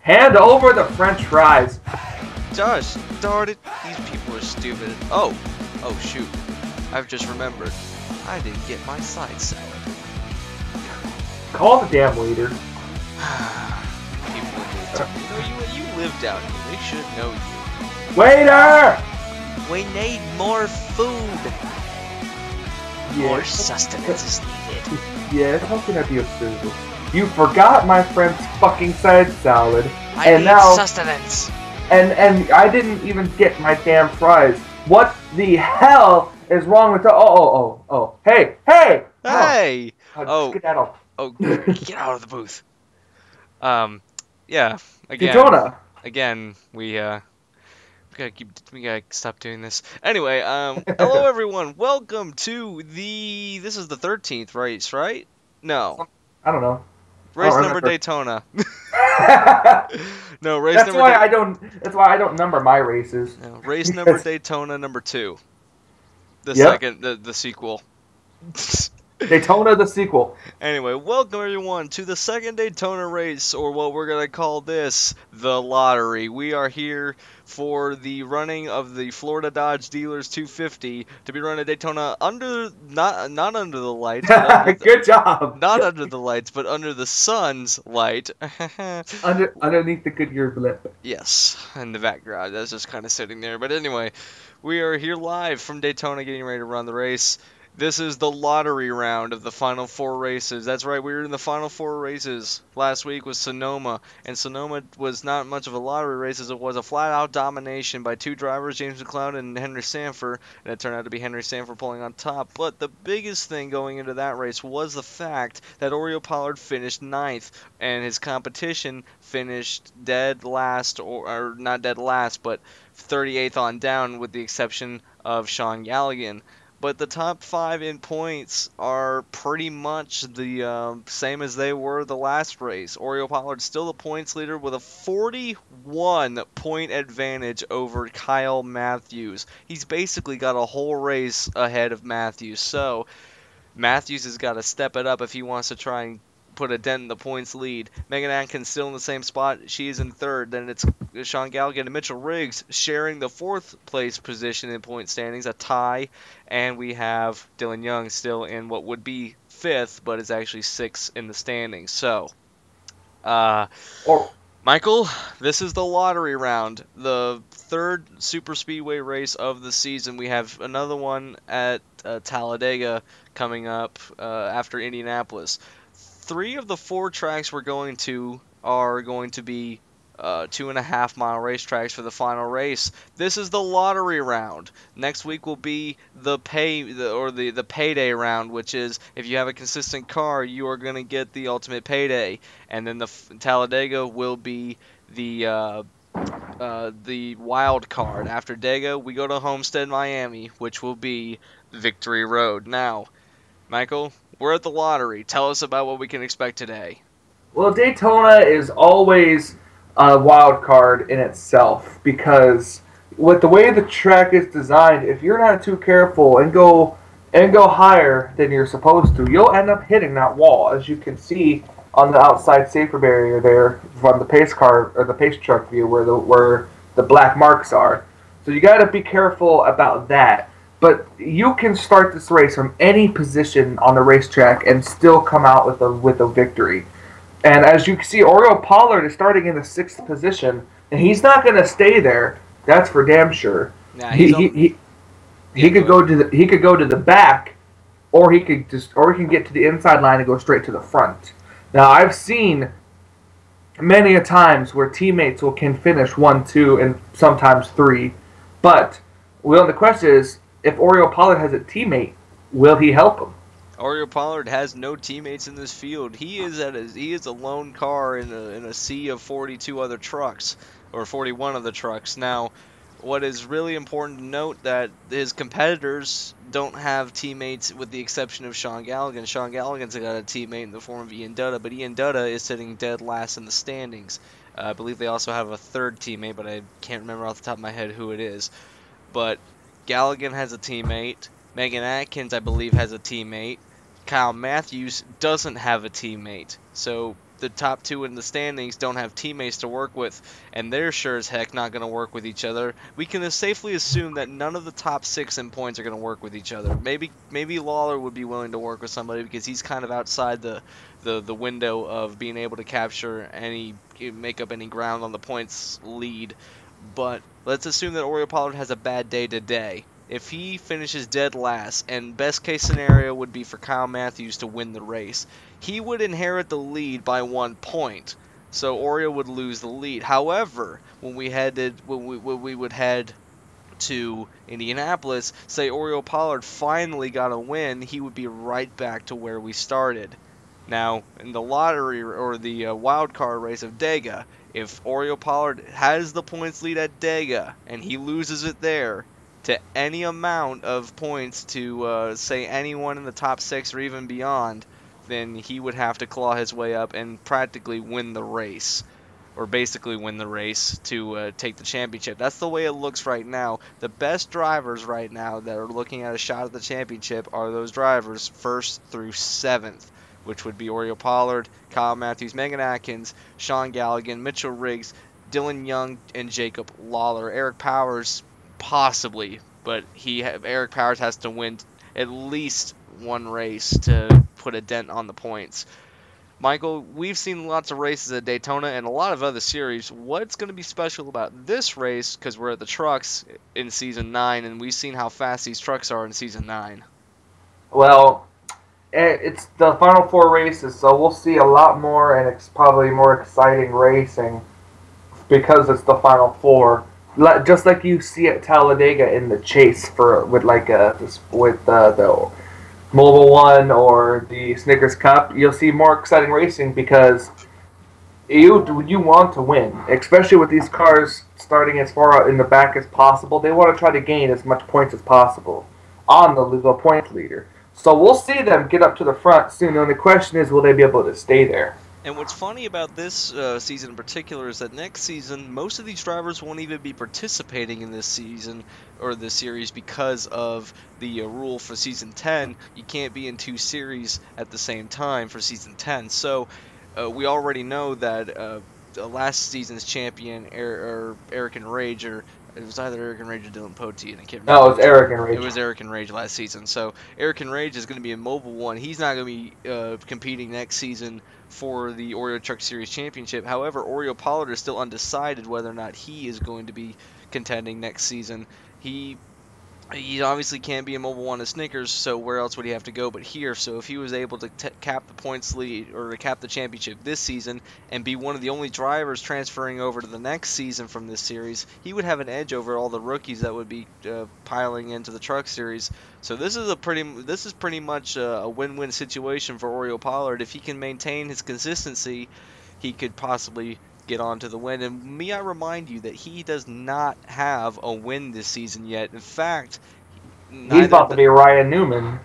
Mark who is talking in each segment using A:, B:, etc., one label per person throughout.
A: Hand over the French fries.
B: Josh, darn it, these people are stupid. Oh shoot, I've just remembered. I didn't get my side salad.
A: Call the damn waiter.
B: People in Daytona. You live down here. They should know you.
A: Waiter!
B: We need more food. More
A: Yes.
B: sustenance is needed.
A: Yes, how can I be of service? You forgot my friend's fucking side salad.
B: I
A: and
B: need
A: now,
B: sustenance.
A: And I didn't even get my damn fries. What the hell is wrong with the... Oh. Hey!
B: Hey!
A: Skedaddle.
B: Oh, get out of the booth. Yeah. Again, we gotta stop doing this. Anyway, hello everyone. Welcome to this is the 13th race, right? No.
A: I don't know.
B: Race number Daytona. No, race
A: That's
B: number.
A: That's why I don't number my races.
B: No, race number Daytona number 2. The second, the sequel.
A: Daytona the sequel.
B: Anyway, welcome everyone to the second Daytona race, or what we're gonna call this, the lottery. We are here for the running of the Florida Dodge Dealers 250 to be run at Daytona under not under the lights.
A: Good job.
B: Not under the lights, but under the sun's light.
A: Underneath the Goodyear blip.
B: Yes, in the background. That's just kind of sitting there. But anyway, we are here live from Daytona, getting ready to run the race. This is the lottery round of the final 4 races. That's right, we were in the final 4 races. Last week was Sonoma, and Sonoma was not much of a lottery race as it was a flat-out domination by 2 drivers, James McLeod and Henry Sanford, and it turned out to be Henry Sanford pulling on top. But the biggest thing going into that race was the fact that Oreo Pollard finished 9th, and his competition finished dead last, or not dead last, but 38th on down, with the exception of Sean Galligan. But the top 5 in points are pretty much the same as they were the last race. Oreo Pollard still the points leader with a 41-point advantage over Kyle Matthews. He's basically got a whole race ahead of Matthews. So Matthews has got to step it up if he wants to try and put a dent in the points lead. Megan Atkins still in the same spot. She is in 3rd. Then it's Sean Galligan and Mitchell Riggs sharing the 4th place position in point standings, a tie. And we have Dylan Young still in what would be 5th, but is actually 6th in the standings. So, Michael, this is the lottery round, the 3rd super speedway race of the season. We have another one at Talladega coming up after Indianapolis. 3 of the 4 tracks we're going to are going to be 2.5-mile racetracks for the final race. This is the lottery round. Next week will be the payday round, which is if you have a consistent car, you are going to get the ultimate payday. And then the Talladega will be the wild card. After Dega, we go to Homestead, Miami, which will be Victory Road. Now, Michael, we're at the lottery. Tell us about what we can expect today.
A: Well, Daytona is always a wild card in itself because with the way the track is designed, if you're not too careful and go higher than you're supposed to, you'll end up hitting that wall, as you can see on the outside safer barrier there from the pace car or the pace truck view where the black marks are. So you got to be careful about that. But you can start this race from any position on the racetrack and still come out with a victory. And as you can see, Oreo Pollard is starting in the 6th position, and he's not going to stay there. That's for damn sure.
B: Nah,
A: he could go to the back, or he can get to the inside line and go straight to the front. Now I've seen many a times where teammates can finish 1, 2, and sometimes 3, but the question is, if Oreo Pollard has a teammate, will he help him?
B: Oreo Pollard has no teammates in this field. He is a lone car in a sea of 42 other trucks, or 41 other trucks. Now, what is really important to note that his competitors don't have teammates with the exception of Sean Galligan. Sean Galligan's got a teammate in the form of Ian Dutta, but Ian Dutta is sitting dead last in the standings. I believe they also have a 3rd teammate, but I can't remember off the top of my head who it is. But Galligan has a teammate. Megan Atkins, I believe, has a teammate. Kyle Matthews doesn't have a teammate. So the top two in the standings don't have teammates to work with, and they're sure as heck not going to work with each other, we can safely assume that none of the top 6 in points are going to work with each other. Maybe Lawler would be willing to work with somebody because he's kind of outside the window of being able to make up any ground on the points lead. But let's assume that Oreo Pollard has a bad day today. If he finishes dead last, and best case scenario would be for Kyle Matthews to win the race, he would inherit the lead by 1 point. So Oreo would lose the lead. However, when we would head to Indianapolis, say Oreo Pollard finally got a win, he would be right back to where we started. Now, in the lottery or the wild card race of Dega, if Oreo Pollard has the points lead at Dega and he loses it there to any amount of points to, say, anyone in the top 6 or even beyond, then he would have to claw his way up and practically win the race. Or basically win the race to take the championship. That's the way it looks right now. The best drivers right now that are looking at a shot at the championship are those drivers 1st through 7th, which would be Oreo Pollard, Kyle Matthews, Megan Atkins, Sean Galligan, Mitchell Riggs, Dylan Young, and Jacob Lawler. Eric Powers, possibly, but Eric Powers has to win at least one race to put a dent on the points. Michael, we've seen lots of races at Daytona and a lot of other series. What's going to be special about this race, because we're at the trucks in Season 9, and we've seen how fast these trucks are in Season 9?
A: Well, it's the Final 4 races, so we'll see a lot more, and it's probably more exciting racing because it's the Final 4. Just like you see at Talladega in the chase with the Mobile One or the Snickers Cup, you'll see more exciting racing because you want to win, especially with these cars starting as far out in the back as possible. They want to try to gain as much points as possible on the points leader. So we'll see them get up to the front soon. And the question is, will they be able to stay there?
B: And what's funny about this season in particular is that next season, most of these drivers won't even be participating in this season or this series because of the rule for Season 10. You can't be in 2 series at the same time for Season 10. So we already know that last season's champion, Eric and Rage, or it was either Eric and Rage or Dylan Poteet, and I can't remember.
A: No, it was Eric and Rage.
B: It was Eric and Rage last season. So Eric and Rage is going to be in Mobile One. He's not going to be competing next season for the Oreo Truck Series Championship. However, Oreo Pollard is still undecided whether or not he is going to be contending next season. He obviously can't be in Mobile One at Snickers, so where else would he have to go but here? So if he was able to cap the points lead or to cap the championship this season and be one of the only drivers transferring over to the next season from this series, he would have an edge over all the rookies that would be piling into the Truck Series. So this is pretty much a win-win situation for Oreo Pollard. If he can maintain his consistency, he could possibly get on to the win. And may I remind you that he does not have a win this season yet. In fact,
A: he's about to be Ryan Newman.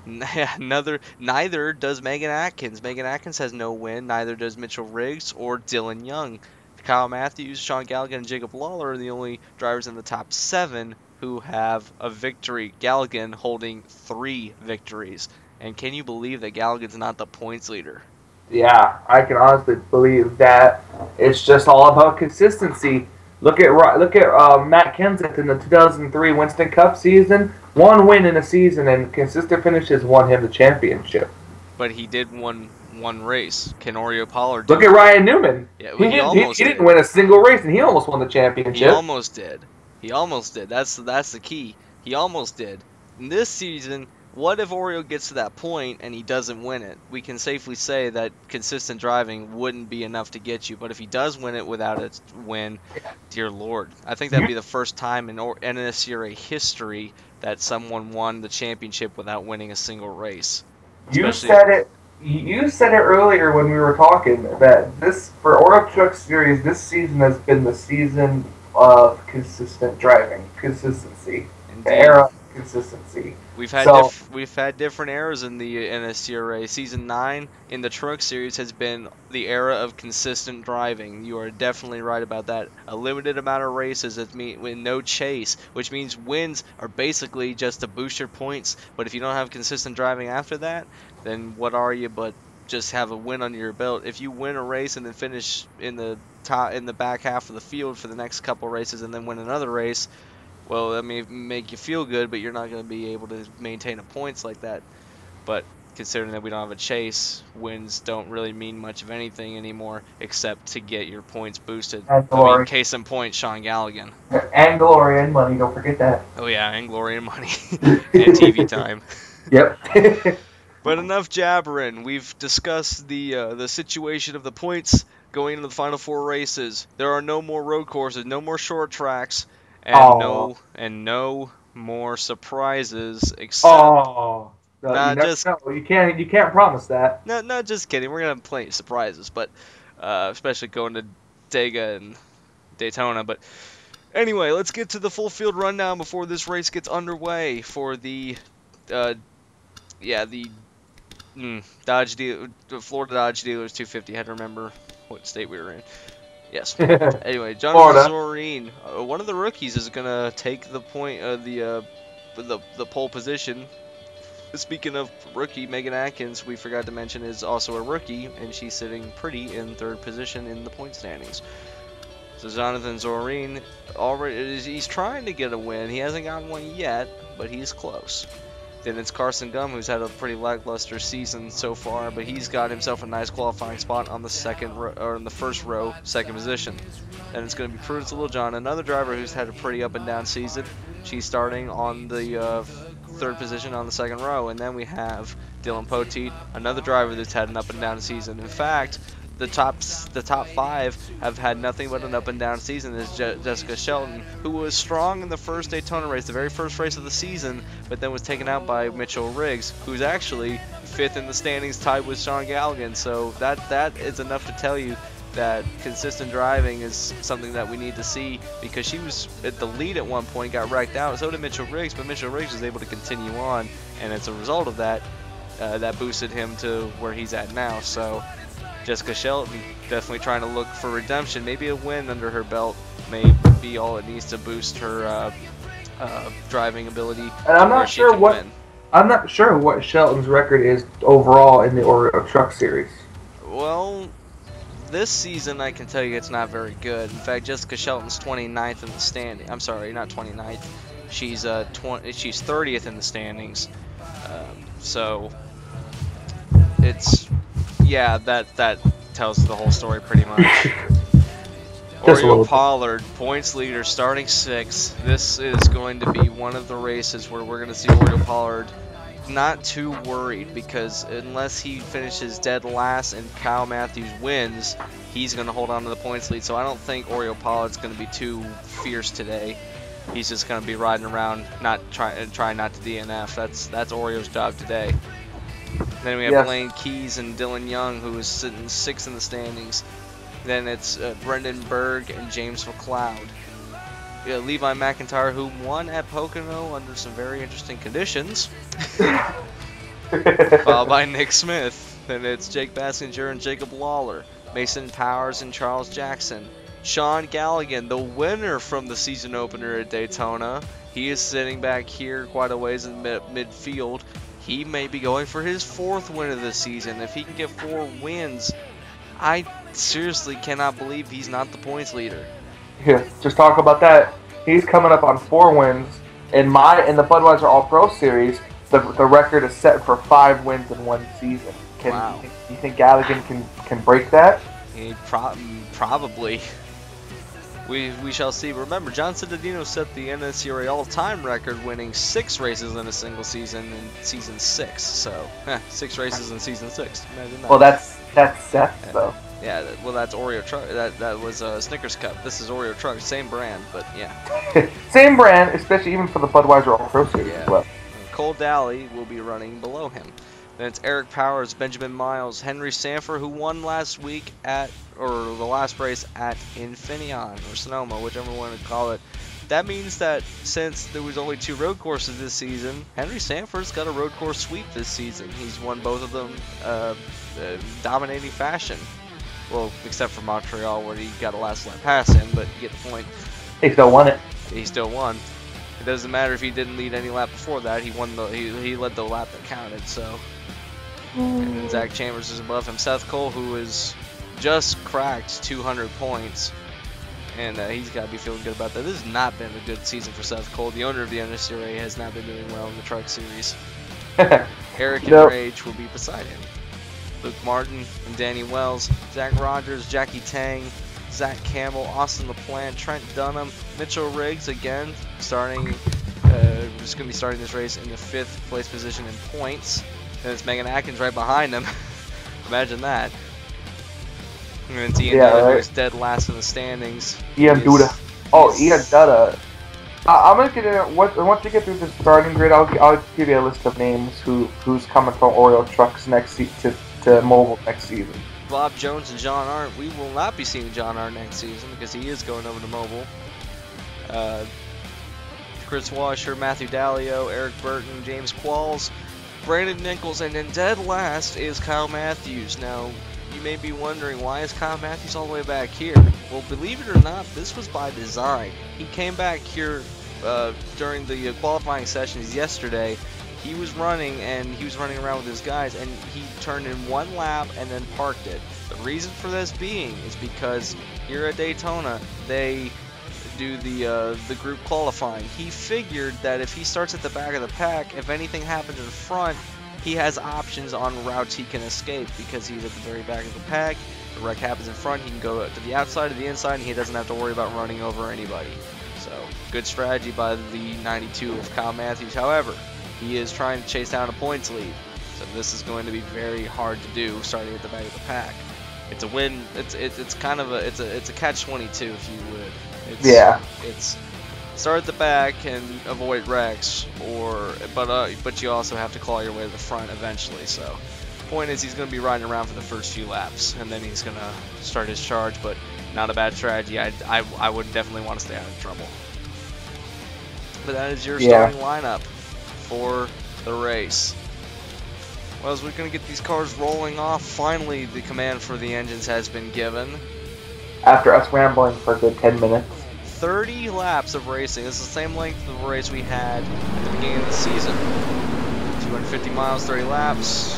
B: Neither does Megan Atkins. Megan Atkins has no win. Neither does Mitchell Riggs or Dylan Young. Kyle Matthews, Sean Galligan, and Jacob Lawler are the only drivers in the top 7 who have a victory. Galligan holding 3 victories. And can you believe that Galligan's not the points leader?
A: Yeah, I can honestly believe that. It's just all about consistency. Look at Matt Kenseth in the 2003 Winston Cup season. 1 win in a season, and consistent finishes won him the championship.
B: But he did one race. Can Oreo Pollard do
A: Look at Ryan Newman.
B: Yeah,
A: he didn't win a single race, and he almost won the championship.
B: He almost did. That's the key. He almost did. In this season, what if Oreo gets to that point and he doesn't win it? We can safely say that consistent driving wouldn't be enough to get you. But if he does win it without a win, dear Lord, I think that'd be the first time in NNSCRA history that someone won the championship without winning a single race.
A: You said it earlier when we were talking that for Oreo Truck Series, this season has been the season of consistent driving, consistency,
B: Indeed.
A: The era of consistency.
B: We've had different eras in the NSCRA. Season 9 in the Truck Series has been the era of consistent driving. You are definitely right about that. A limited amount of races with no chase, which means wins are basically just to boost your points. But if you don't have consistent driving after that, then what are you but just have a win under your belt. If you win a race and then finish in the back half of the field for the next couple races and then win another race, well, that may make you feel good, but you're not going to be able to maintain a points like that. But considering that we don't have a chase, wins don't really mean much of anything anymore, except to get your points boosted.
A: And
B: I mean,
A: glory.
B: case in point, Sean Galligan.
A: And glory and money, don't forget that.
B: Oh yeah, and glory and money. And TV time.
A: Yep.
B: But enough jabbering. We've discussed the situation of the points going into the final 4 races. There are no more road courses, no more short tracks, and no more surprises except
A: you can't promise that.
B: No, just kidding. We're gonna have plenty of surprises, but especially going to Dega and Daytona. But anyway, let's get to the full field rundown before this race gets underway for the Florida Dodge Dealers 250. I had to remember what state we were in. Yes. Anyway, Jonathan Zorine, one of the rookies, is gonna take the pole position. Speaking of rookie, Megan Atkins, we forgot to mention, is also a rookie, and she's sitting pretty in 3rd position in the point standings. So Jonathan Zorine, he's trying to get a win. He hasn't gotten one yet, but he's close. Then it's Carson Gum, who's had a pretty lackluster season so far, but he's got himself a nice qualifying spot on the in the first row, 2nd position. Then it's going to be Prudence Littlejohn, another driver who's had a pretty up and down season. She's starting on the 3rd position on the 2nd row, and then we have Dylan Poteet, another driver that's had an up and down season. In fact, the top 5 have had nothing but an up and down season. Is Jessica Shelton, who was strong in the first Daytona race, the very first race of the season, but then was taken out by Mitchell Riggs, who's actually 5th in the standings, tied with Sean Galligan. So that is enough to tell you that consistent driving is something that we need to see, because she was at the lead at one point, got wrecked out. So did Mitchell Riggs, but Mitchell Riggs was able to continue on, and as a result of that, that boosted him to where he's at now. So Jessica Shelton definitely trying to look for redemption. Maybe a win under her belt may be all it needs to boost her driving ability.
A: And I'm not sure what Shelton's record is overall in the Oreo Truck Series.
B: Well, this season I can tell you it's not very good. In fact, Jessica Shelton's 29th in the standing. I'm sorry, not 29th. She's 30th in the standings. So it's that tells the whole story pretty much. Oreo Pollard, points leader, starting 6th. This is going to be one of the races where we're going to see Oreo Pollard not too worried, because unless he finishes dead last and Kyle Matthews wins, he's going to hold on to the points lead. So I don't think Oreo Pollard's going to be too fierce today. He's just going to be riding around, trying not to DNF. That's Oreo's job today. Then we have Blaine Keys and Dylan Young, who is sitting 6th in the standings. Then it's Brendan Berg and James McLeod. Levi McIntyre, who won at Pocono under some very interesting conditions. Followed by Nick Smith. Then it's Jake Bassinger and Jacob Lawler. Mason Powers and Charles Jackson. Sean Galligan, the winner from the season opener at Daytona. He is sitting back here quite a ways in midfield. He may be going for his 4th win of the season. If he can get 4 wins, I seriously cannot believe he's not the points leader.
A: Yeah, just talk about that. He's coming up on 4 wins. In the Budweiser All-Pro Series, the record is set for 5 wins in one season.
B: Wow.
A: You think Galligan can break that?
B: He probably. We shall see. Remember, John Cittadino set the NNSCRA all-time record, winning 6 races in a single season in season 6. So, 6 races in season 6. Imagine that.
A: Well, that's Seth, though.
B: Yeah, well, that's Oreo Truck. That was Snickers Cup. This is Oreo Truck, same brand, but yeah.
A: Same brand, especially even for the Budweiser All-Pro Series as well.
B: Cole Daly will be running below him. Then it's Eric Powers, Benjamin Miles, Henry Sanford, who won last week the last race at Infineon, or Sonoma, whichever one to call it. That means that since there was only 2 road courses this season, Henry Sanford's got a road course sweep this season. He's won both of them dominating fashion. Well, except for Montreal, where he got a last lap pass in, but you get the point.
A: He still won it.
B: He still won. It doesn't matter if he didn't lead any lap before that. He won he led the lap that counted. So And then Zach Chambers is above him. Seth Cole, who is just cracked 200 points. And he's got to be feeling good about that. This has not been a good season for Seth Cole. The owner of the NNSCRA has not been doing well in the Truck Series. Eric and Rage will be beside him. Luke Martin and Danny Wells, Zach Rogers, Jackie Tang, Zach Campbell, Austin LaPlante, Trent Dunham, Mitchell Riggs again starting. Just going to be starting this race in the 5th place position in points. And it's Megan Atkins right behind him. Imagine that. And then Ian Duda, who's dead last in the standings.
A: Ian Duda. Oh, Ian Duda. I'm gonna get in. Once we get through the starting grid, I'll give you a list of names who's coming from Oreo Trucks next to Mobile next season.
B: Bob Jones and John Arndt. We will not be seeing John Arndt next season because he is going over to Mobile. Chris Washer, Matthew Dallio, Eric Burton, James Qualls, Brandon Nichols, and then dead last is Kyle Matthews. Now, you may be wondering, why is Kyle Matthews all the way back here? Well, believe it or not, this was by design. He came back here during the qualifying sessions yesterday. He was running, and he was running around with his guys, and he turned in one lap and then parked it. The reason for this being is because here at Daytona, they do the group qualifying. He figured that if he starts at the back of the pack, if anything happens in front, he has options on routes he can escape because he's at the very back of the pack. If the wreck happens in front, he can go to the outside or the inside, and he doesn't have to worry about running over anybody. So, good strategy by the 92 of Kyle Matthews. However, he is trying to chase down a points lead, so this is going to be very hard to do starting at the back of the pack. It's a win. It's kind of a catch-22 if you would. It's start at the back and avoid wrecks, but you also have to claw your way to the front eventually. So, point is, he's going to be riding around for the first few laps, and then he's going to start his charge. But not a bad strategy. I would definitely want to stay out of trouble. But that is your starting lineup for the race. Well, as we're going to get these cars rolling off, finally the command for the engines has been given.
A: After us rambling for a good 10 minutes.
B: 30 laps of racing. This is the same length of race we had at the beginning of the season. 250 miles, 30 laps.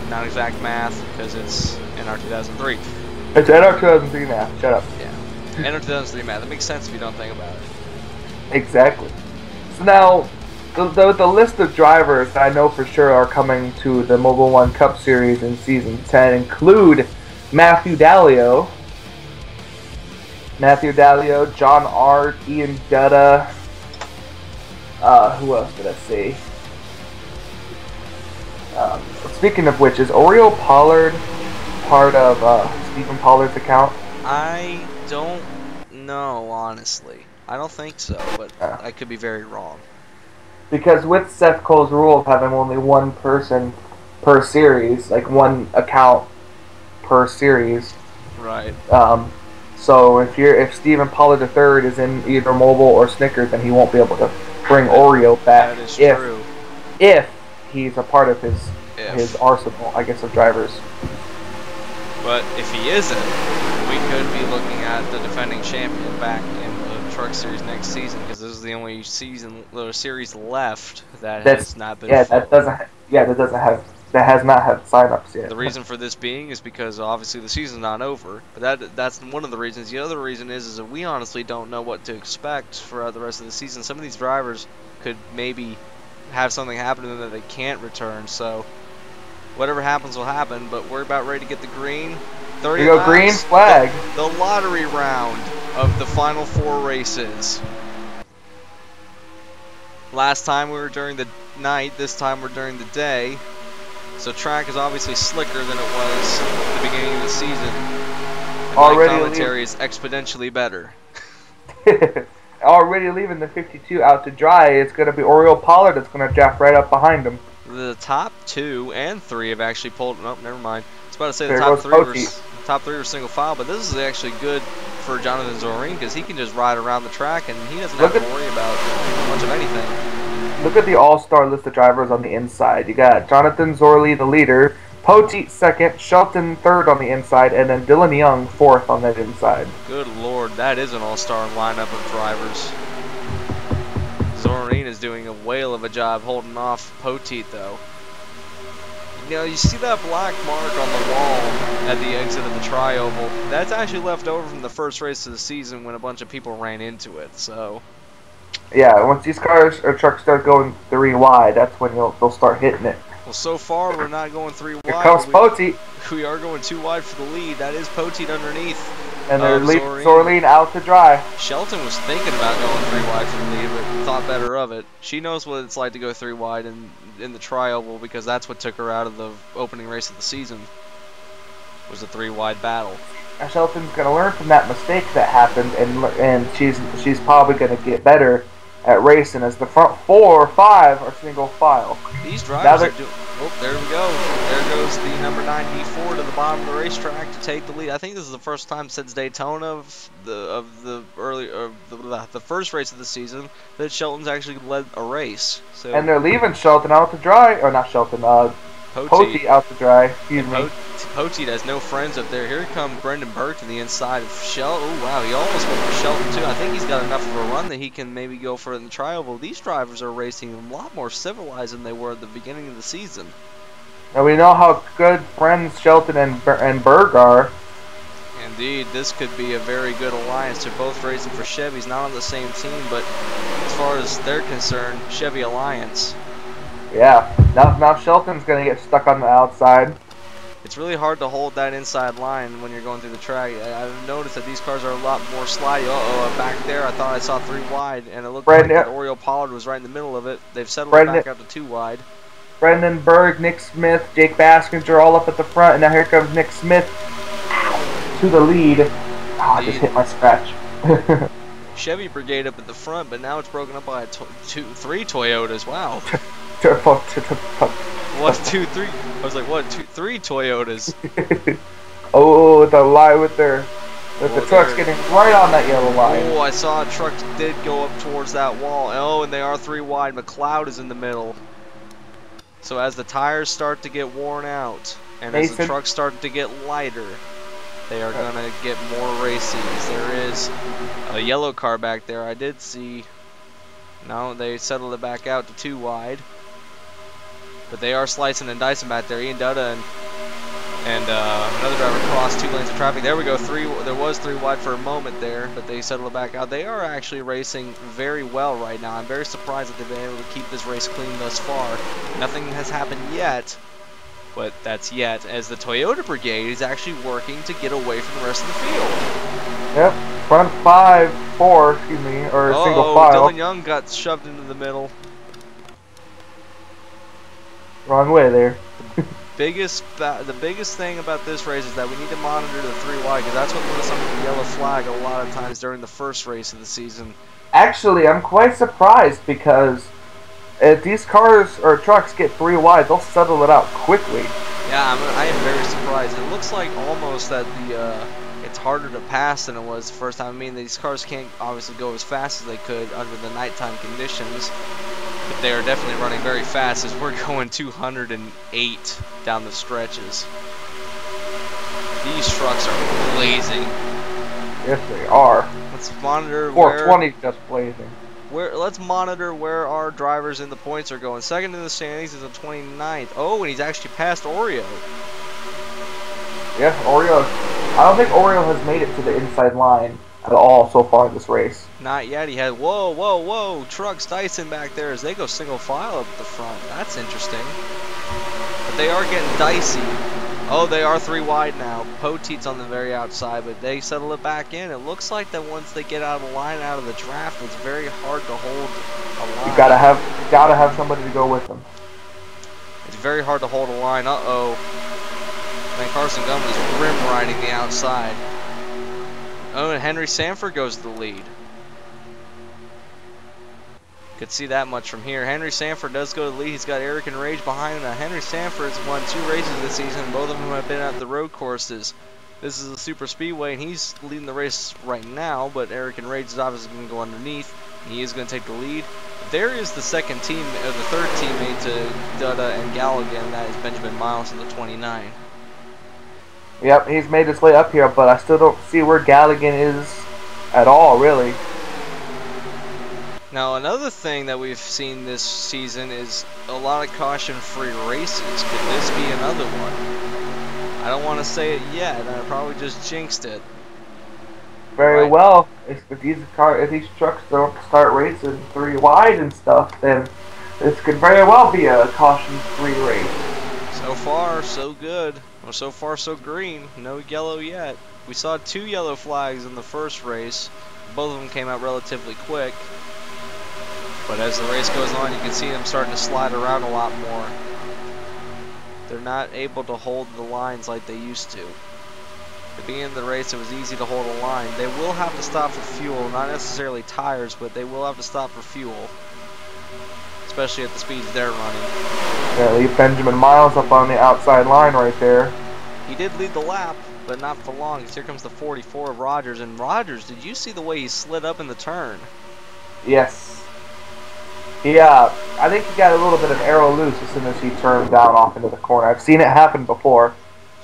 B: Not exact math because it's NR 2003.
A: It's NR 2003 math. Shut up.
B: Yeah. NR 2003 math. That makes sense if you don't think about it.
A: Exactly. So now, the list of drivers that I know for sure are coming to the Mobile One Cup Series in Season 10 include Matthew Dallio, John Art, Ian Duda. Who else did I see? Speaking of which, is Oreo Pollard part of Stephen Pollard's account?
B: I don't know, honestly. I don't think so, but I could be very wrong.
A: Because with Seth Cole's rule of having only one person per series, like one account per series,
B: right?
A: So if Stephen Pollard III is in either Mobile or Snickers, then he won't be able to bring Oreo back.
B: That is true.
A: If he's a part of his arsenal, I guess, of drivers.
B: But if he isn't, we could be looking at the defending champion back in the Truck Series next season, because this is the only series left that has not been.
A: Yeah, that has not had signups yet.
B: The reason for this being is because obviously the season's not over, but that's one of the reasons. The other reason is that we honestly don't know what to expect for the rest of the season. Some of these drivers could maybe have something happen to them that they can't return. So whatever happens will happen. But we're about ready to get the green. 30
A: Here we go,
B: laps,
A: green flag.
B: The lottery round of the final 4 races. Last time we were during the night. This time we're during the day. So track is obviously slicker than it was at the beginning of the season. And my commentary is exponentially better.
A: Already leaving the 52 out to dry. It's going to be Oreo Pollard that's going to draft right up behind him.
B: The top 2 and 3 have actually pulled. Nope, never mind. I was about to say the top three were single file, but this is actually good for Jonathan Zorine because he can just ride around the track and he doesn't have to worry about much of anything.
A: Look at the all-star list of drivers on the inside. You got Jonathan Zorley, the leader, Poteet second, Shelton third on the inside, and then Dylan Young fourth on that inside.
B: Good lord, that is an all-star lineup of drivers. Zorine is doing a whale of a job holding off Poteet, though. Now you see that black mark on the wall at the exit of the tri-oval. That's actually left over from the first race of the season when a bunch of people ran into it. So
A: Yeah, once these cars or trucks start going 3 wide, that's when they'll start hitting it.
B: well, so far we're not going 3 wide.
A: Here comes Poteet.
B: We are going 2 wide for the lead. That is Poteet underneath.
A: And they're leaving Zorleen out to dry.
B: Shelton was thinking about going 3 wide for the lead, but thought better of it. She knows what it's like to go 3 wide in the tri-oval because that's what took her out of the opening race of the season. Was a 3 wide battle.
A: And Shelton's gonna learn from that mistake that happened, and she's probably gonna get better at racing as the front 4 or 5 are single file.
B: These drivers are doing. Oh, there we go. There goes the number 9 D4 to the bottom of the racetrack to take the lead. I think this is the first time since Daytona of the first race of the season that Shelton's actually led a race. So
A: and they're leaving Shelton out to dry, or not Shelton, Poteet out to dry. Excuse me.
B: Poteet has no friends up there. Here comes Brendan Burke to the inside of Shelton. Oh, wow, he almost went for Shelton, too. I think he's got enough of a run that he can maybe go for it in the tri-oval. These drivers are racing a lot more civilized than they were at the beginning of the season.
A: And we know how good friends Shelton and Berg are.
B: Indeed, this could be a very good alliance. They're both racing for Chevys, not on the same team, but as far as they're concerned, Chevy Alliance.
A: Yeah, now Shelton's going to get stuck on the outside.
B: It's really hard to hold that inside line when you're going through the track. I've noticed that these cars are a lot more slidey. Back there, I thought I saw 3 wide, and it looked like that Oreo Pollard was right in the middle of it. They've settled it back out to 2 wide.
A: Brendan Berg, Nick Smith, Jake Baskinger all up at the front, and now here comes Nick Smith to the lead. Oh, I just hit my scratch.
B: Chevy Brigade up at the front, but now it's broken up by 3 Toyotas. Wow. 1, 2, 3. I was like, what? 2, 3 Toyotas.
A: Oh, the line with the truck's getting right on that yellow line.
B: Oh, I saw a truck did go up towards that wall. Oh, and they are 3 wide. McLeod is in the middle. So as the tires start to get worn out, and as the trucks start to get lighter, they are going to get more races. There is a yellow car back there. I did see. No, they settled it back out to 2 wide. But they are slicing and dicing back there. Ian Dutta and another driver crossed 2 lanes of traffic. There we go. There was 3 wide for a moment there, but they settled it back out. They are actually racing very well right now. I'm very surprised that they've been able to keep this race clean thus far. Nothing has happened yet, but that's yet, as the Toyota Brigade is actually working to get away from the rest of the field.
A: Yep, front 4, excuse me, or single file.
B: Dylan Young got shoved into the middle.
A: Wrong way there.
B: The biggest thing about this race is that we need to monitor the 3 wide, because that's what put us under the yellow flag a lot of times during the first race of the season.
A: Actually, I'm quite surprised because if these cars or trucks get 3 wide, they'll settle it out quickly.
B: Yeah, I am very surprised. It looks like almost that it's harder to pass than it was the first time. I mean, these cars can't obviously go as fast as they could under the nighttime conditions. But they are definitely running very fast as we're going 208 down the stretches. These trucks are blazing.
A: Yes, they are.
B: Let's monitor
A: 420 just blazing.
B: Let's monitor where our drivers in the points are going. Second in the standings is the 29th. Oh, and he's actually passed Oreo.
A: Yeah, Oreo. I don't think Oreo has made it to the inside line at all so far in this race.
B: Not yet. He had whoa trucks dicing back there as they go single file up at the front. That's interesting. But they are getting dicey. Oh, they are 3 wide now. Poteet's on the very outside, but they settle it back in. It looks like that once they get out of the line, out of the draft, it's very hard to hold a line.
A: You gotta have somebody to go with them.
B: It's very hard to hold a line. Uh-oh. And Carson Gunn is rim riding the outside. Oh, and Henry Sanford goes to the lead. Could see that much from here. Henry Sanford does go to the lead. He's got Eric and Rage behind him. Now, Henry Sanford's won 2 races this season. Both of them have been at the road courses. This is a super speedway, and he's leading the race right now, but Eric and Rage is obviously going to go underneath. He is going to take the lead. There is the third teammate to Dutta and Galligan. That is Benjamin Miles in the 29.
A: Yep, he's made his way up here, but I still don't see where Galligan is at all, really.
B: Now, another thing that we've seen this season is a lot of caution-free races. Could this be another one? I don't want to say it yet. I probably just jinxed it.
A: Very well. If these trucks don't start racing 3 wide and stuff, then this could very well be a caution-free race.
B: So far, so good. Well, so far, so green. No yellow yet. We saw 2 yellow flags in the first race. Both of them came out relatively quick. But as the race goes on, you can see them starting to slide around a lot more. They're not able to hold the lines like they used to. At the beginning of the race, it was easy to hold a line. They will have to stop for fuel, not necessarily tires, but they will have to stop for fuel. Especially at the speeds they're running.
A: Yeah, leave Benjamin Miles up on the outside line right there.
B: He did lead the lap, but not for long. Here comes the 44 of Rogers. And Rogers, did you see the way he slid up in the turn?
A: Yes. Yeah, I think he got a little bit of arrow loose as soon as he turned down off into the corner. I've seen it happen before.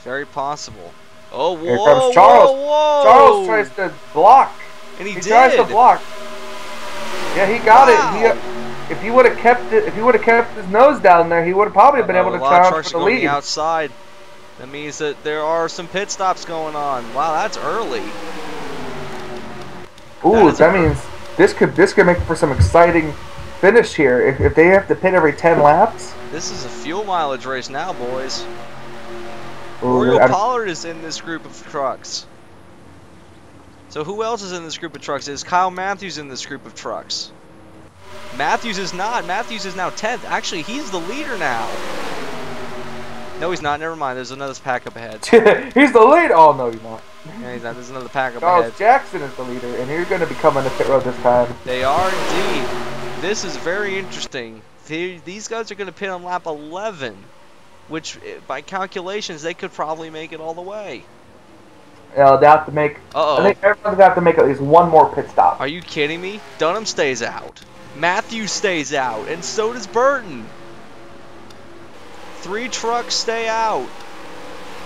B: Very possible. Oh, whoa,
A: Here comes Charles.
B: whoa!
A: Charles tries to block.
B: And he did.
A: Tries to block. Yeah, he got
B: Wow.
A: it. If he would have kept his nose down there, he would have probably been able to challenge for the lead.
B: Outside. That means that there are some pit stops going on. Wow, that's early.
A: Ooh, that means this could make for some exciting finish here. If they have to pit every 10 laps.
B: This is a fuel mileage race now, boys.
A: Ooh,
B: Oreo Pollard is in this group of trucks. So who else is in this group of trucks? Is Kyle Matthews in this group of trucks? Matthews is not. Matthews is now 10th. Actually, he's the leader now. No, he's not. Never mind. There's another pack up ahead.
A: He's the leader. Oh, no, he's not.
B: Yeah, he's not. There's another pack up
A: Charles
B: ahead.
A: Jackson is the leader, and he's going to be coming to pit road this time.
B: They are indeed. This is very interesting. These guys are going to pit on lap 11, which, by calculations, they could probably make it all the way.
A: Yeah, they have to make.
B: Uh-oh.
A: I think everyone's got to make at least one more pit stop.
B: Are you kidding me? Dunham stays out. Matthews stays out, and so does Burton. 3 trucks stay out.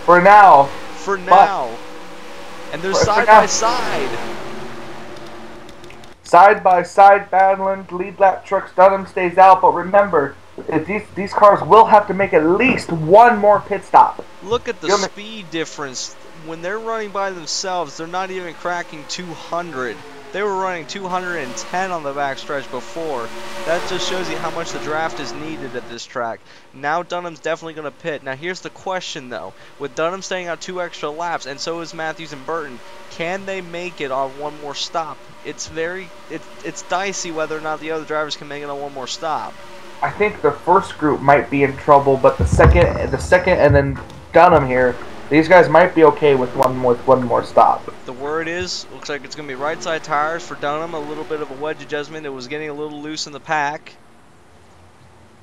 A: For now.
B: For now. And they're side by side.
A: Side by side battling, lead lap trucks. Dunham stays out, but remember, these cars will have to make at least one more pit stop.
B: Look at the speed difference. When they're running by themselves, they're not even cracking 200. They were running 210 on the backstretch before. That just shows you how much the draft is needed at this track. Now Dunham's definitely going to pit. Now here's the question though. With Dunham staying out 2 extra laps, and so is Matthews and Burton, can they make it on one more stop? It's dicey whether or not the other drivers can make it on one more stop.
A: I think the first group might be in trouble, but the second and then Dunham here, these guys might be okay with one more stop.
B: The word is, looks like it's going to be right side tires for Dunham. A little bit of a wedge adjustment. It was getting a little loose in the pack.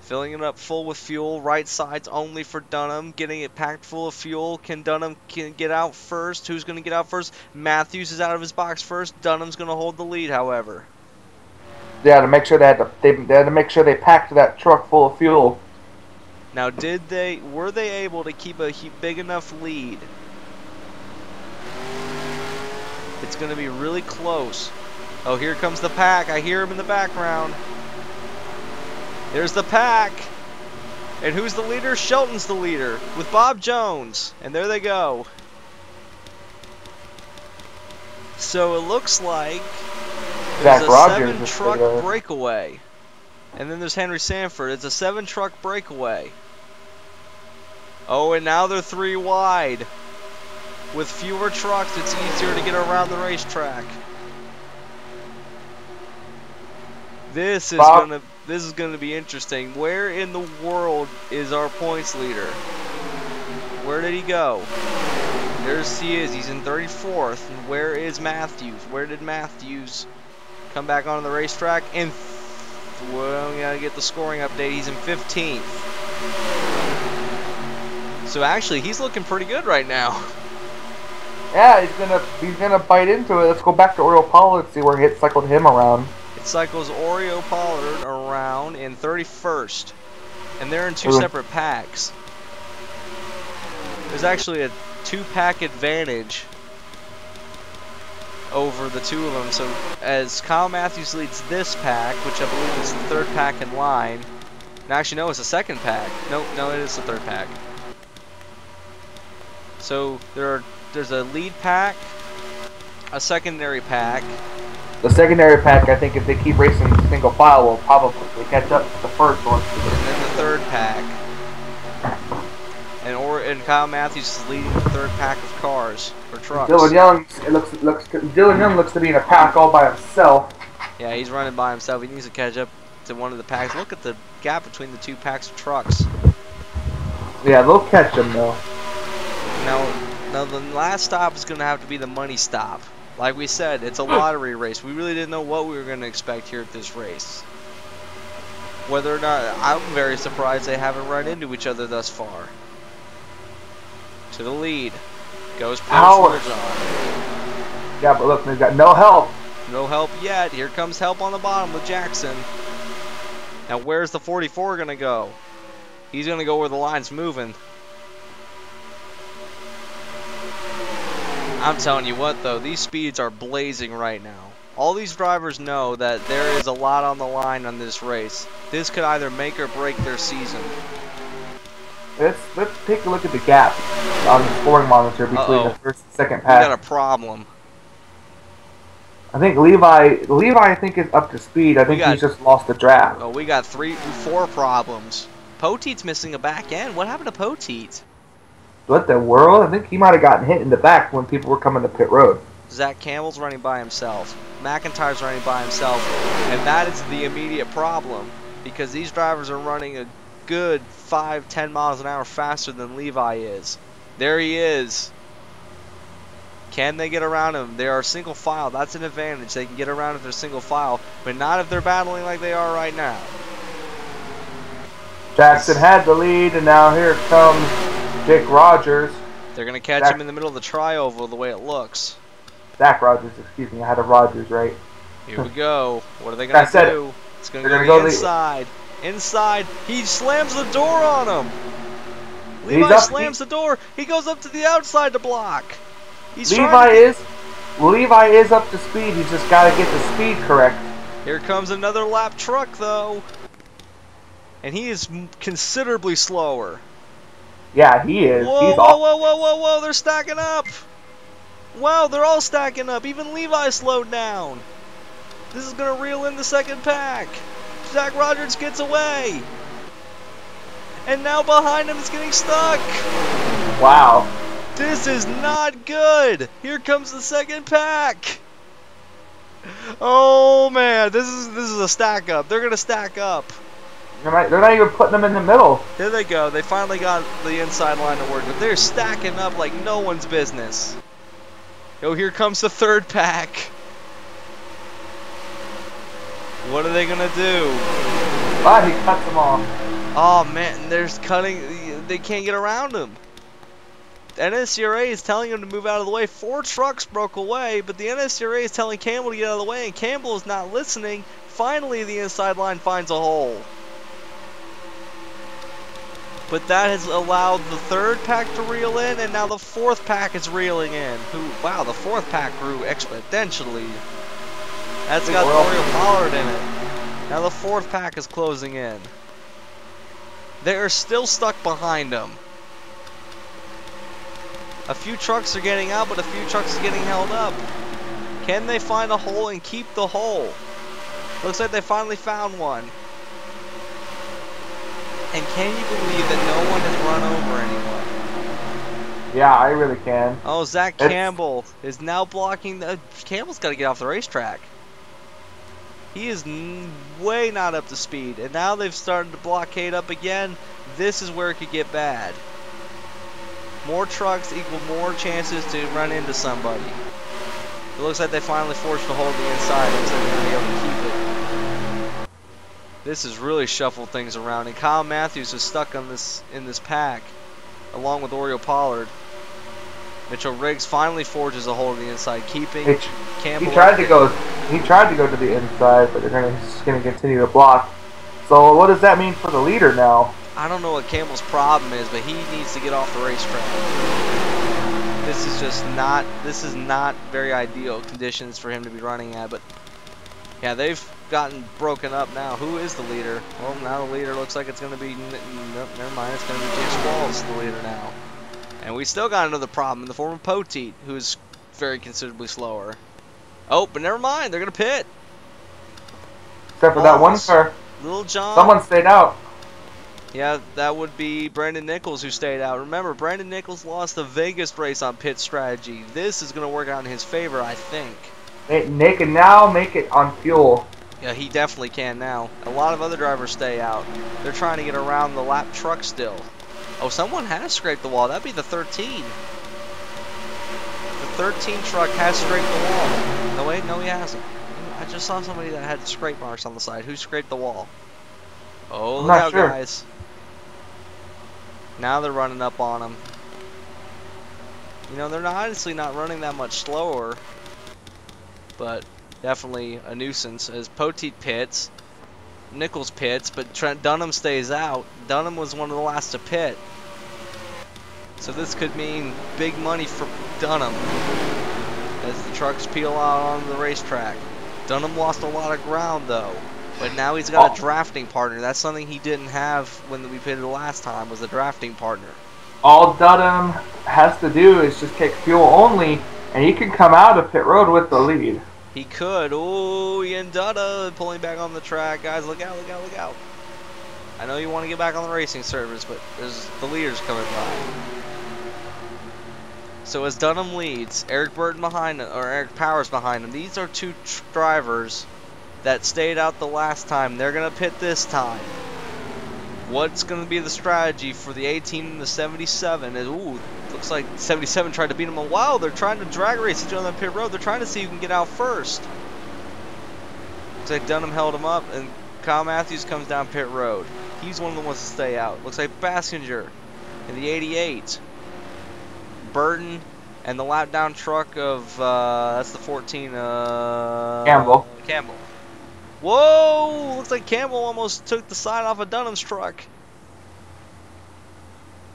B: Filling it up full with fuel. Right sides only for Dunham. Getting it packed full of fuel. Can Dunham get out first? Who's going to get out first? Matthews is out of his box first. Dunham's going to hold the lead, however.
A: Yeah, to make sure they had to make sure they packed that truck full of fuel.
B: Now, were they able to keep a big enough lead? It's going to be really close. Oh, here comes the pack. I hear him in the background. There's the pack. And who's the leader? Shelton's the leader with Bob Jones. And there they go. So it looks like there's a 7-truck breakaway. And then there's Henry Sanford. It's a 7-truck breakaway. Oh, and now they're 3 wide. With fewer trucks, it's easier to get around the racetrack. This is gonna be interesting. Where in the world is our points leader? Where did he go? There's he is. He's in 34th. And where is Matthews? Where did Matthews come back onto the racetrack? And well, we gotta get the scoring update. He's in 15th. So actually, he's looking pretty good right now.
A: Yeah, he's gonna bite into it. Let's go back to Oreo Pollard and see where it cycled him around.
B: It cycles Oreo Pollard around in 31st, and they're in 2 separate packs. There's actually a 2-pack advantage. over the two of them. So as Kyle Matthews leads this pack, which I believe is the third pack in line. No, actually, no, it's the second pack. No, it is the third pack. So there's a lead pack, a secondary pack.
A: The secondary pack, I think, if they keep racing single file, will probably catch up to the first one.
B: And then the third pack. And Kyle Matthews is leading the third pack of cars or trucks.
A: Dylan Young looks to be in a pack all by himself.
B: Yeah, he's running by himself. He needs to catch up to one of the packs. Look at the gap between the two packs of trucks.
A: Yeah, they'll catch him though.
B: Now the last stop is going to have to be the money stop. Like we said, it's a lottery race. We really didn't know what we were going to expect here at this race. Whether or not, I'm very surprised they haven't run into each other thus far. To the lead goes Power.
A: Yeah, but look, they've got no help.
B: No help yet. Here comes help on the bottom with Jackson. Now where's the 44 going to go? He's going to go where the line's moving. I'm telling you what though, these speeds are blazing right now. All these drivers know that there is a lot on the line on this race. This could either make or break their season.
A: Let's take a look at the gap on the scoring monitor between the first and second pack.
B: We got a problem.
A: I think Levi I think is up to speed. I think he's just lost the draft.
B: Oh, we got 4 problems. Poteet's missing a back end. What happened to Poteet?
A: What the world? I think he might have gotten hit in the back when people were coming to pit road.
B: Zach Campbell's running by himself. McIntyre's running by himself. And that is the immediate problem. Because these drivers are running a good 5-10 miles an hour faster than Levi is. There he is. Can they get around him? They are single file. That's an advantage. They can get around if they're single file. But not if they're battling like they are right now.
A: Jackson had the lead, and now here comes Dick Rogers.
B: They're going to catch him in the middle of the tri-oval the way it looks.
A: Zach Rogers, excuse me. I had a Rogers right.
B: Here we go. What are they going to do? It's going to go inside. Inside. He slams the door on him. Levi slams the door. He goes up to the outside to block.
A: Levi is up to speed. He's just got to get the speed correct.
B: Here comes another lap truck, though. And he is considerably slower.
A: Yeah, he is.
B: Whoa, they're stacking up. Wow, they're all stacking up. Even Levi slowed down. This is going to reel in the second pack. Zach Rogers gets away. And now behind him it's getting stuck.
A: Wow.
B: This is not good. Here comes the second pack. Oh man, this is a stack up. They're going to stack up.
A: They're not even putting them in the middle.
B: There they go. They finally got the inside line to work, but they're stacking up like no one's business. Yo, here comes the third pack. What are they gonna do?
A: Ah, he cuts them off.
B: Oh man, there's cutting. They can't get around him. The NNSCRA is telling him to move out of the way. 4 trucks broke away, but the NNSCRA is telling Campbell to get out of the way, and Campbell is not listening. Finally, the inside line finds a hole. But that has allowed the third pack to reel in, and now the fourth pack is reeling in. Wow, the fourth pack grew exponentially. That's got Oreo Pollard in it. Now the fourth pack is closing in. They are still stuck behind them. A few trucks are getting out, but a few trucks are getting held up. Can they find a hole and keep the hole? Looks like they finally found one. And can you believe that no one has run over anyone?
A: Yeah, I really can.
B: Oh, Zach Campbell is now blocking the... Campbell's got to get off the racetrack. He is way not up to speed. And now they've started to blockade up again. This is where it could get bad. More trucks equal more chances to run into somebody. It looks like they finally forced a hold the inside. Looks like they're going to be able to keep it. This has really shuffled things around, and Kyle Matthews is stuck on in this pack, along with Oreo Pollard. Mitchell Riggs finally forges a hold of the inside, keeping Campbell.
A: He tried to go to the inside, but they're just going to continue to block. So what does that mean for the leader now?
B: I don't know what Campbell's problem is, but he needs to get off the racetrack. this is not very ideal conditions for him to be running at, but yeah, they've gotten broken up now. Who is the leader? Well, now the leader looks like it's going to be, nope, never mind, it's going to be Jake Squalls, the leader now. And we still got another problem in the form of Poteet, who's very considerably slower. Oh, but never mind, they're going to pit.
A: Except for that one car.
B: Little John.
A: Someone stayed out.
B: Yeah, that would be Brandon Nichols who stayed out. Remember, Brandon Nichols lost the Vegas race on pit strategy. This is going to work out in his favor, I think.
A: They can now make it on fuel.
B: Yeah, he definitely can now. A lot of other drivers stay out. They're trying to get around the lap truck still. Oh, someone has scraped the wall. That'd be the 13. The 13 truck has scraped the wall. No, wait, no, he hasn't. I just saw somebody that had scrape marks on the side. Who scraped the wall? Oh, look out, guys. Now they're running up on him. You know, they're honestly not running that much slower, but definitely a nuisance as Poteet pits, Nichols pits, but Dunham stays out. Dunham was one of the last to pit. So this could mean big money for Dunham as the trucks peel out on the racetrack. Dunham lost a lot of ground though, but now he's got a drafting partner. That's something he didn't have when we pitted the last time, was a drafting partner.
A: All Dunham has to do is just take fuel only, and he can come out of pit road with the lead.
B: He could. Oh, Ian Dutta pulling back on the track. Guys, look out, look out, look out. I know you want to get back on the racing service, but there's the leaders coming by. So as Dunham leads, Eric Burton behind him, or Eric Powers behind him. These are two drivers that stayed out the last time. They're going to pit this time. What's going to be the strategy for the 18 and the 77? Is, ooh, looks like 77 tried to beat him a while. They're trying to drag race each other on pit road. They're trying to see who can get out first. Looks like Dunham held him up, and Kyle Matthews comes down pit road. He's one of the ones to stay out. Looks like Bassinger in the 88. Burton and the lap down truck of, that's the 14,
A: Campbell.
B: Whoa! Looks like Campbell almost took the side off of Dunham's truck.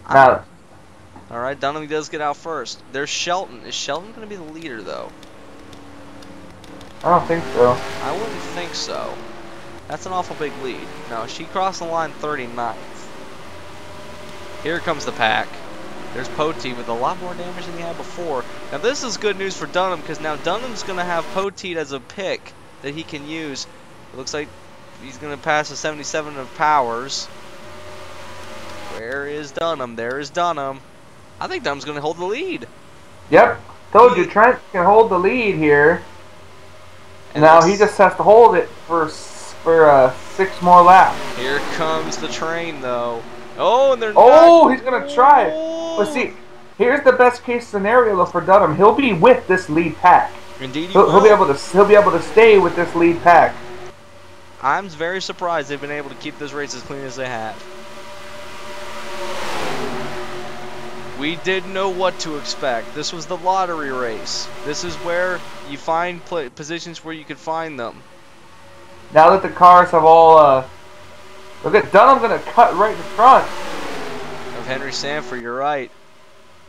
A: Now,
B: alright, Dunham does get out first. There's Shelton. Is Shelton going to be the leader, though?
A: I don't think so.
B: I wouldn't think so. That's an awful big lead. No, she crossed the line 39th. Here comes the pack. There's Poteet with a lot more damage than he had before. Now this is good news for Dunham, because now Dunham's going to have Poteet as a pick that he can use. It looks like he's going to pass the 77 of Powers. Where is Dunham? There is Dunham. I think Dunham's going to hold the lead.
A: Yep. Told you, Trent can hold the lead here. And now he just has to hold it for 6 more laps.
B: Here comes the train, though. Oh, and they're
A: he's going to try it. But see, here's the best case scenario though for Dunham. He'll be with this lead pack.
B: Indeed,
A: he'll be able to stay with this lead pack.
B: I'm very surprised they've been able to keep this race as clean as they have. We didn't know what to expect. This was the lottery race. This is where you find positions where you could find them.
A: Now that the cars have all, look at Dunham gonna cut right in front
B: of Henry Sanford. You're right.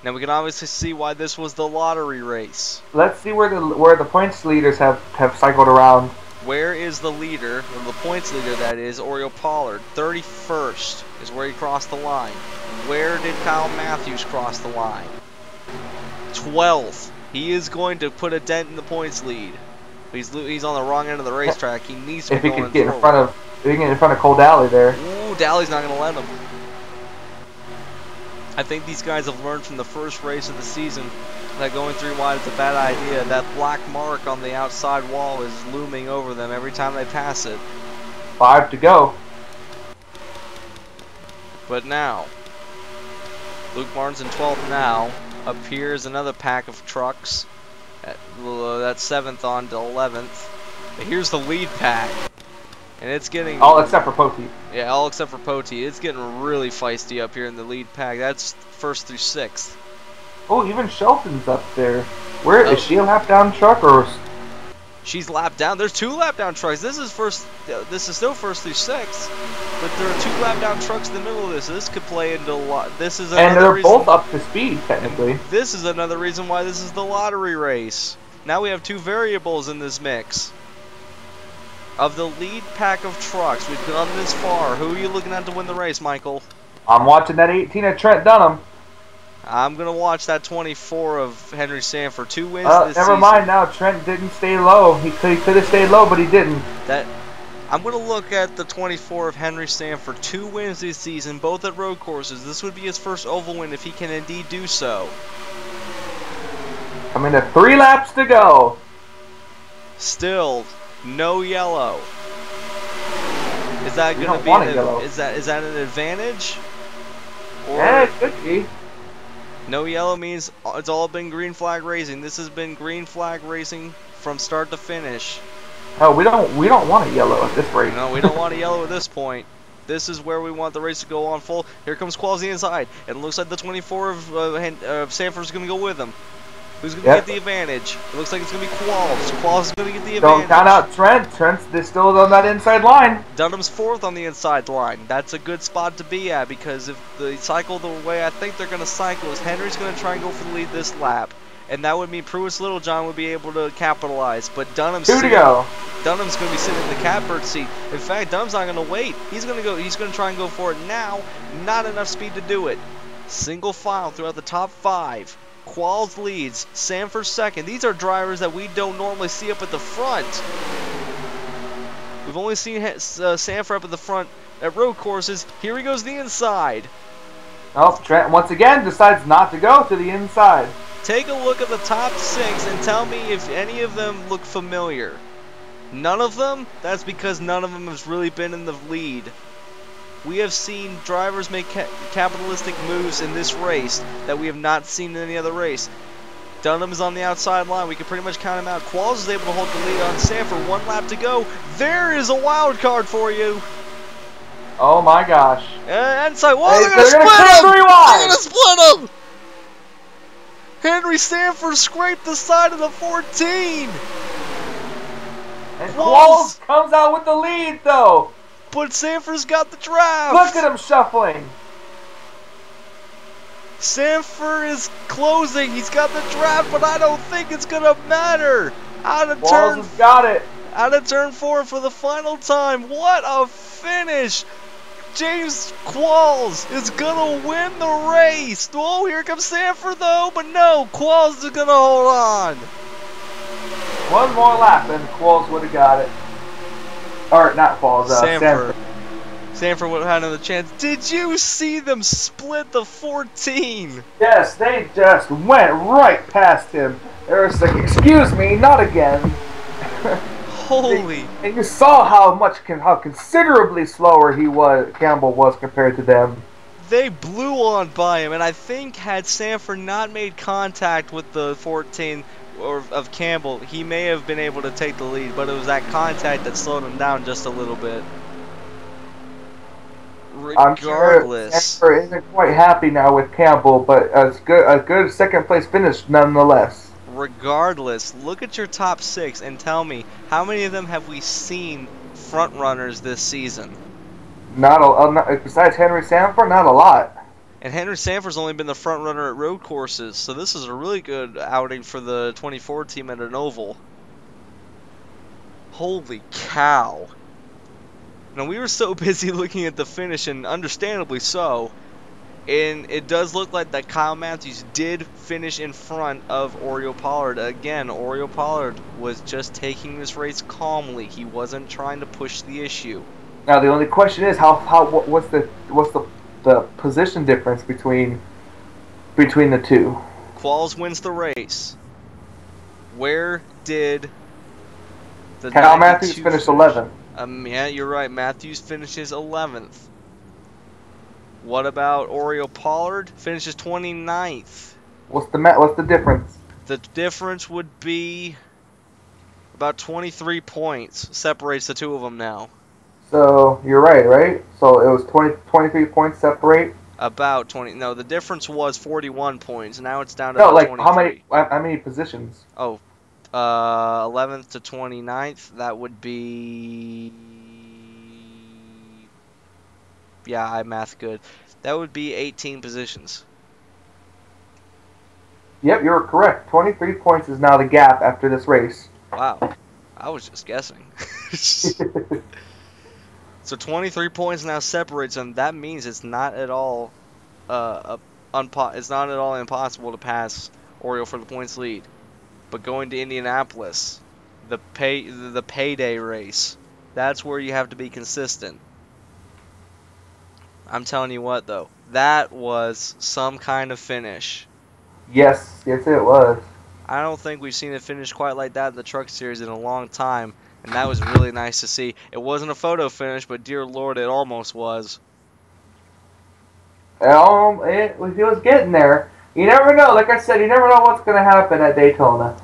B: Now we can obviously see why this was the lottery race.
A: Let's see where the points leaders have cycled around.
B: Where is the leader, or the points leader that is, Oriole Pollard? 31st is where he crossed the line. Where did Kyle Matthews cross the line? 12th. He is going to put a dent in the points lead. He's on the wrong end of the racetrack. He needs to
A: if he can get in front of Cole Daly there.
B: Ooh, Daly's not going to let him. I think these guys have learned from the first race of the season that going 3 wide is a bad idea. That black mark on the outside wall is looming over them every time they pass it.
A: 5 to go.
B: But now, Luke Martin's in 12th now. Up here is another pack of trucks. That's 7th on to 11th. But here's the lead pack. And it's getting...
A: all except for Poteet.
B: Yeah, all except for Poteet. It's getting really feisty up here in the lead pack. That's 1st through 6th.
A: Oh, even Shelton's up there. Where is she a lap down truck or?
B: She's lap down. There's 2 lap down trucks. This is still first through 6, but there are 2 lap down trucks in the middle of this. This could play into a lot. This is another
A: and they're
B: reason,
A: both up to speed technically.
B: this is another reason why this is the lottery race. Now we have 2 variables in this mix. Of the lead pack of trucks, we've gone this far. Who are you looking at to win the race, Michael?
A: I'm watching that 18 of Trent Dunham.
B: I'm gonna watch that 24 of Henry Sanford. 2 wins this
A: Never
B: season.
A: mind now. Trent didn't stay low. He could have stayed low, but he didn't.
B: I'm going to look at the 24 of Henry Sanford. 2 wins this season, both at road courses. This would be his first oval win if he can indeed do so.
A: Coming to 3 laps to go.
B: Still, no yellow. Is that going to be is that an advantage? Or
A: Yeah, it could be.
B: no yellow means it's all been green flag racing. This has been green flag racing from start to finish.
A: Oh, we don't want a yellow at this rate.
B: No, we don't want a yellow at this point. This is where we want the race to go on full. Here comes Qualls the inside. And it looks like the 24 of Sanford's going to go with him. Who's going to get the advantage? It looks like it's going to be Qualls. Qualls is going to get the advantage.
A: Don't count out Trent. Trent's still on that inside line.
B: Dunham's 4th on the inside line. That's a good spot to be at because if they cycle the way I think they're going to cycle is Henry's going to try and go for the lead this lap. And that would mean Pruitt's Littlejohn would be able to capitalize. But Dunham's
A: 2 to go.
B: Dunham's going to be sitting in the catbird seat. In fact, Dunham's not going to wait. He's going to try and go for it now. Not enough speed to do it. Single file throughout the top 5. Qualls leads. Sanford 2nd. These are drivers that we don't normally see up at the front. We've only seen Sanford up at the front at road courses. Here he goes the inside.
A: Oh, Trent once again decides not to go to the inside.
B: Take a look at the top 6 and tell me if any of them look familiar. None of them? That's because none of them has really been in the lead. We have seen drivers make capitalistic moves in this race that we have not seen in any other race. Dunham is on the outside line. We can pretty much count him out. Qualls is able to hold the lead on Sanford. 1 lap to go. There is a wild card for you.
A: Oh my gosh.
B: Inside. Whoa,
A: Hey,
B: they're going to split him. They're going to split him. Henry Sanford scraped the side of the 14.
A: And Qualls comes out with the lead, though.
B: But Sanford's got the draft.
A: Look at him shuffling.
B: Sanford is closing. He's got the draft, but I don't think it's going to matter.
A: Qualls has got it.
B: Out of turn 4 for the final time. What a finish. James Qualls is going to win the race. Oh, here comes Sanford, though. But no, Qualls is going to hold on.
A: 1 more lap and Qualls would have got it. Or, not Qualls, Sanford.
B: Sanford would have had another chance. Did you see them split the 14?
A: Yes, they just went right past him. They were like, excuse me, not again.
B: Holy.
A: And you saw how considerably slower Campbell was compared to them.
B: They blew on by him, and I think had Sanford not made contact with the 14 of Campbell, he may have been able to take the lead, but it was that contact that slowed him down just a little bit. Regardless,
A: I'm sure Sanford isn't quite happy now with Campbell, but a good second place finish nonetheless.
B: Regardless, look at your top 6 and tell me how many of them have we seen front runners this season?
A: Besides Henry Sanford, not a lot.
B: And Henry Sanford's only been the front runner at road courses, so this is a really good outing for the 24 team at an oval. Holy cow. Now, we were so busy looking at the finish, and understandably so, and it does look like that Kyle Matthews did finish in front of Oreo Pollard. Again, Oreo Pollard was just taking this race calmly. He wasn't trying to push the issue.
A: Now, the only question is, what's the position difference between the two?
B: Qualls wins the race. Where did the
A: Kyle Matthews finish 11th?
B: Yeah, you're right. Matthews finishes 11th. What about Oreo Pollard? Finishes 29th.
A: What's the difference?
B: The difference would be about 23 points. Separates the two of them now.
A: So, you're right? So, it was 23 points separate?
B: About 20. No, the difference was 41 points. Now it's down to 23.
A: How many positions?
B: Oh, 11th to 29th. That would be, yeah, I math good. That would be 18 positions.
A: Yep, you're correct. 23 points is now the gap after this race.
B: Wow, I was just guessing. So 23 points now separates them. That means it's not at all it's not at all impossible to pass Oreo for the points lead. But going to Indianapolis, the payday race, that's where you have to be consistent. I'm telling you what, though, that was some kind of finish.
A: Yes, it was.
B: I don't think we've seen a finish quite like that in the Truck Series in a long time, and that was really nice to see. It wasn't a photo finish, but dear Lord, it almost was.
A: It was getting there. You never know. Like I said, you never know what's going to happen at Daytona.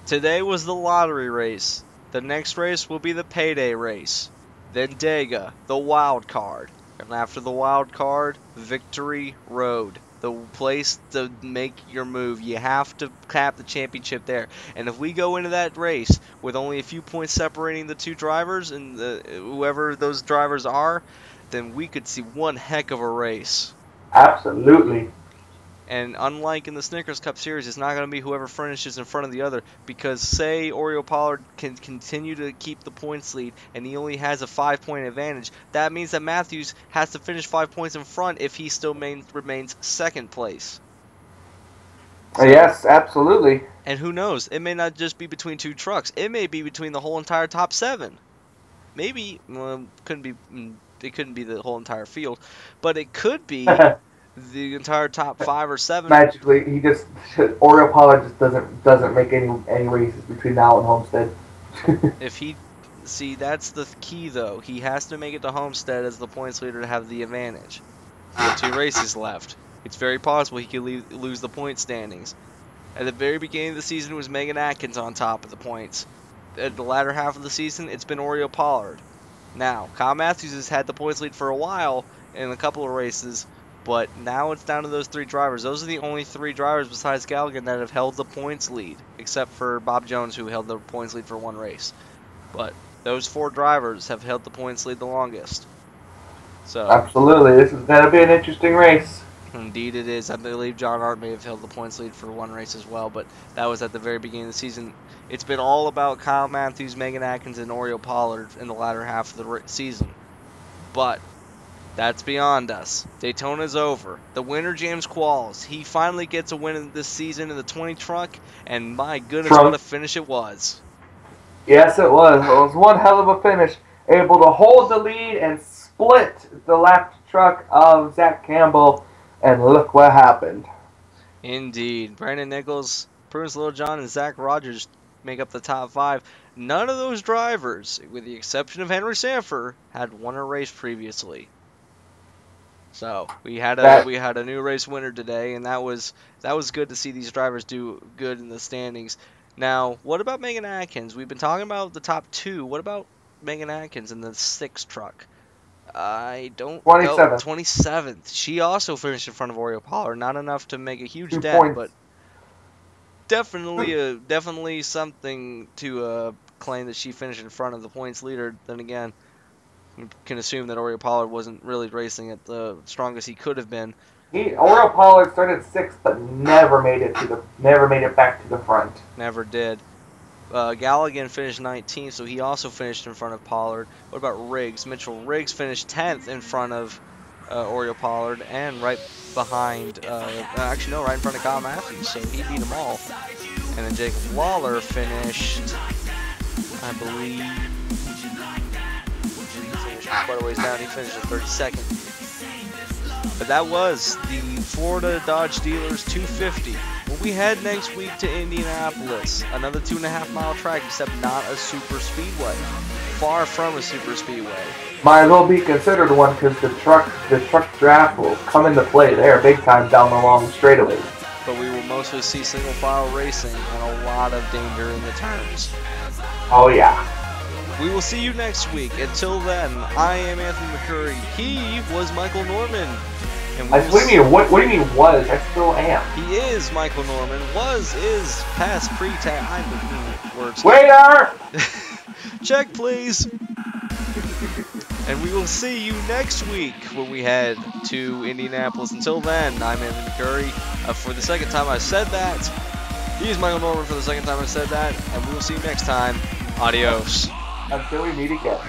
B: Today was the lottery race. The next race will be the payday race. Then Dega, the wild card. And after the wild card, Victory Road. The place to make your move. You have to cap the championship there. And if we go into that race with only a few points separating the two drivers and whoever those drivers are, then we could see one heck of a race.
A: Absolutely.
B: And unlike in the Snickers Cup Series, it's not going to be whoever finishes in front of the other. Because say Oreo Pollard can continue to keep the points lead and he only has a 5-point advantage, that means that Matthews has to finish 5 points in front if he still remains second place.
A: So, yes, absolutely.
B: And who knows? It may not just be between two trucks. It may be between the whole entire top 7. Maybe, well, it couldn't be the whole entire field, but it could be the entire top 5 or 7.
A: Magically, Oreo Pollard just doesn't make any races between now and Homestead.
B: That's the key though. He has to make it to Homestead as the points leader to have the advantage. We have 2 races left. It's very possible he could lose the point standings. At the very beginning of the season, it was Megan Atkins on top of the points. At the latter half of the season, it's been Oreo Pollard. Now, Kyle Matthews has had the points lead for a while in a couple of races, but now it's down to those 3 drivers. Those are the only 3 drivers besides Galligan that have held the points lead, except for Bob Jones, who held the points lead for 1 race. But those 4 drivers have held the points lead the longest. So
A: absolutely, this is going to be an interesting race.
B: Indeed it is. I believe John Art may have held the points lead for 1 race as well, but that was at the very beginning of the season. It's been all about Kyle Matthews, Megan Atkins, and Oreo Pollard in the latter half of the season. But that's beyond us. Daytona's over. The winner, James Qualls, he finally gets a win in this season in the 20 truck, and my goodness, what a finish it was.
A: Yes, it was. It was one hell of a finish. Able to hold the lead and split the left truck of Zach Campbell, and look what happened.
B: Indeed. Brandon Nichols, Prudence Littlejohn, and Zach Rogers make up the top 5. None of those drivers, with the exception of Henry Sanford, had won a race previously. So we had a new race winner today, and that was good to see these drivers do good in the standings. Now, what about Megan Atkins? We've been talking about the top 2. What about Megan Atkins in the 6 truck? I don't 27th. She also finished in front of Oreo Pollard. Not enough to make a huge dent, but definitely something to claim that she finished in front of the points leader. Then again, you can assume that Oreo Pollard wasn't really racing at the strongest he could have been.
A: Oreo Pollard started 6th, but never made it back to the front.
B: Never did. Galligan finished 19th, so he also finished in front of Pollard. What about Riggs? Mitchell Riggs finished 10th in front of Oreo Pollard and right behind, right in front of Kyle Matthews, so he beat them all. And then Jacob Lawler finished, I believe, quite a ways down. He finished in 32nd. But that was the Florida Dodge Dealers 250. When we head next week to Indianapolis, another 2.5-mile track, except not a super speedway. Far from a super speedway.
A: Might as well be considered one because the truck draft will come into play there big time down the long straightaways.
B: But we will mostly see single file racing and a lot of danger in the turns.
A: Oh yeah.
B: We will see you next week. Until then, I am Anthony McCurry. He was Michael Norman. And
A: what do you mean? What do you mean was? I still am.
B: He is Michael Norman. Was, is, past, pre-tag. words.
A: Waiter!
B: Check, please. And we will see you next week when we head to Indianapolis. Until then, I'm Anthony Curry. For the second time I've said that. He is Michael Norman for the second time I've said that. And we will see you next time. Adios.
A: Until we meet again.